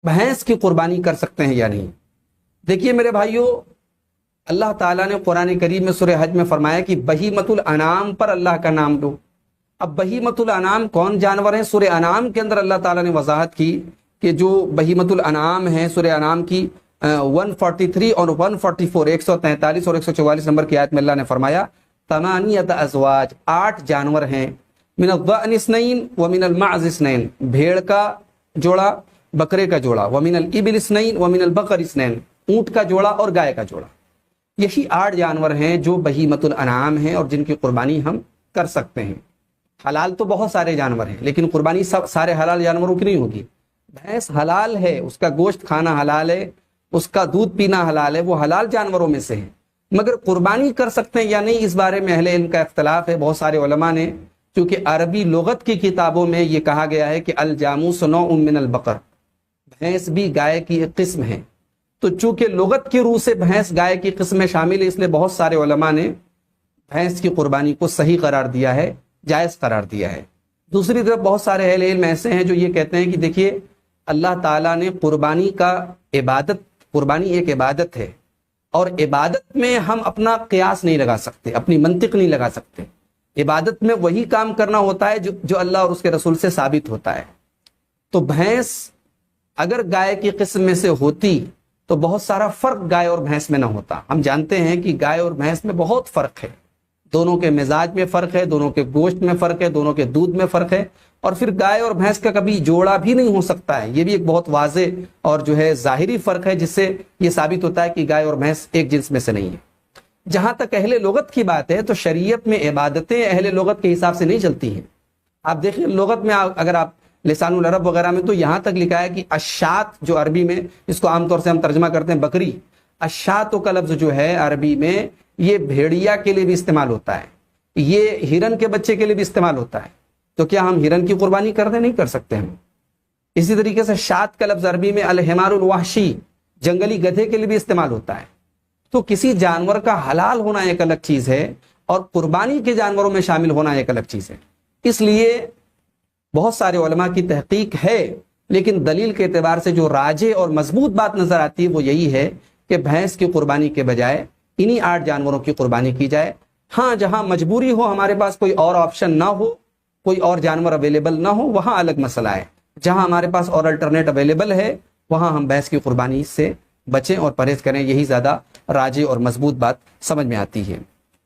بھینس کی قربانی کر سکتے ہیں یا نہیں؟ دیکھیے میرے بھائیوں، اللہ تعالیٰ نے قرآن کریم میں سورہ حج میں فرمایا کہ بہیمۃ الانعام پر اللہ کا نام لو۔ اب بہیمۃ الانعام کون جانور ہیں؟ سورہ انعام کے اندر اللہ تعالیٰ نے وضاحت کی کہ جو بہیمۃ الانعام ہیں، سورہ انعام کی 143 اور 144، 143 اور 144 نمبر کی آیت میں اللہ نے فرمایا ثمانیۃ ازواج، 8 جانور ہیں، من الضأن اثنین ومن المعز اثنین، بھیڑ کا جوڑا، بکرے کا جوڑا، ومن الابل اثنین ومن البقر اثنین، اونٹ کا جوڑا اور گائے کا جوڑا۔ یہی 8 جانور ہیں جو بہیمۃ الانعام ہیں اور جن کی قربانی ہم کر سکتے ہیں۔ حلال تو بہت سارے جانور ہیں، لیکن قربانی سارے حلال جانوروں کی نہیں ہوگی۔ بھینس حلال ہے، اس کا گوشت کھانا حلال ہے، اس کا دودھ پینا حلال ہے، وہ حلال جانوروں میں سے ہے، مگر قربانی کر سکتے ہیں یا نہیں اس بارے میں اہل علم کا اختلاف ہے۔ بہت سارے علماء نے، چونکہ عربی لغت کی کتابوں میں یہ کہا گیا ہے کہ الجاموس نوع من البقر، بھینس بھی گائے کی ایک قسم ہے، تو چونکہ لغت کی روح سے بھینس گائے کی قسم میں شامل ہے، اس لیے بہت سارے علماء نے بھینس کی قربانی کو صحیح قرار دیا ہے، جائز قرار دیا ہے۔ دوسری طرف بہت سارے اہل علم ایسے ہیں جو یہ کہتے ہیں کہ دیکھیے اللہ تعالیٰ نے قربانی ایک عبادت ہے، اور عبادت میں ہم اپنا قیاس نہیں لگا سکتے، اپنی منطق نہیں لگا سکتے۔ عبادت میں وہی کام کرنا ہوتا ہے جو اللہ اور اس کے رسول سے ثابت ہوتا ہے۔ تو بھینس اگر گائے کی قسم میں سے ہوتی تو بہت سارا فرق گائے اور بھینس میں نہ ہوتا۔ ہم جانتے ہیں کہ گائے اور بھینس میں بہت فرق ہے، دونوں کے مزاج میں فرق ہے، دونوں کے گوشت میں فرق ہے، دونوں کے دودھ میں فرق ہے، اور پھر گائے اور بھینس کا کبھی جوڑا بھی نہیں ہو سکتا ہے۔ یہ بھی ایک بہت واضح اور ظاہری فرق ہے جس سے یہ ثابت ہوتا ہے کہ گائے اور بھینس ایک جنس میں سے نہیں ہے۔ جہاں تک اہل لغت کی بات ہے تو شریعت میں عبادتیں اہل لغت کے حساب سے نہیں چلتی ہیں۔ آپ دیکھیں لغت میں اگر آپ لسان العرب وغیرہ میں تو یہاں تک لکھا ہے کہ اشات، جو عربی میں اس کو عام طور سے ہم ترجمہ کرتے ہیں بکری، اشاتوں کا لفظ جو ہے عربی میں یہ بھیڑیا کے لیے بھی استعمال ہوتا ہے، یہ ہرن کے بچے کے لیے بھی استعمال ہوتا ہے۔ تو کیا ہم ہرن کی قربانی کر دیں؟ نہیں کر سکتے ہم۔ اسی طریقے سے شات کا لفظ عربی میں الحمار الوحشی، جنگلی گدھے کے لیے بھی استعمال ہوتا ہے۔ تو کسی جانور کا حلال ہونا ایک الگ چیز ہے اور قربانی کے جانوروں میں شامل ہونا ایک الگ چیز ہے۔ اس لیے بہت سارے علماء کی تحقیق ہے، لیکن دلیل کے اعتبار سے جو راجح اور مضبوط بات نظر آتی ہے وہ یہی ہے کہ بھینس کی قربانی کے بجائے انہی 8 جانوروں کی قربانی کی جائے۔ ہاں جہاں مجبوری ہو، ہمارے پاس کوئی اور آپشن نہ ہو، کوئی اور جانور اویلیبل نہ ہو، وہاں الگ مسئلہ ہے۔ جہاں ہمارے پاس اور الٹرنیٹ اویلیبل ہے وہاں ہم بھینس کی قربانی سے بچیں اور پرہیز کریں، یہی زیادہ راجح اور مضبوط بات سمجھ میں آتی ہے۔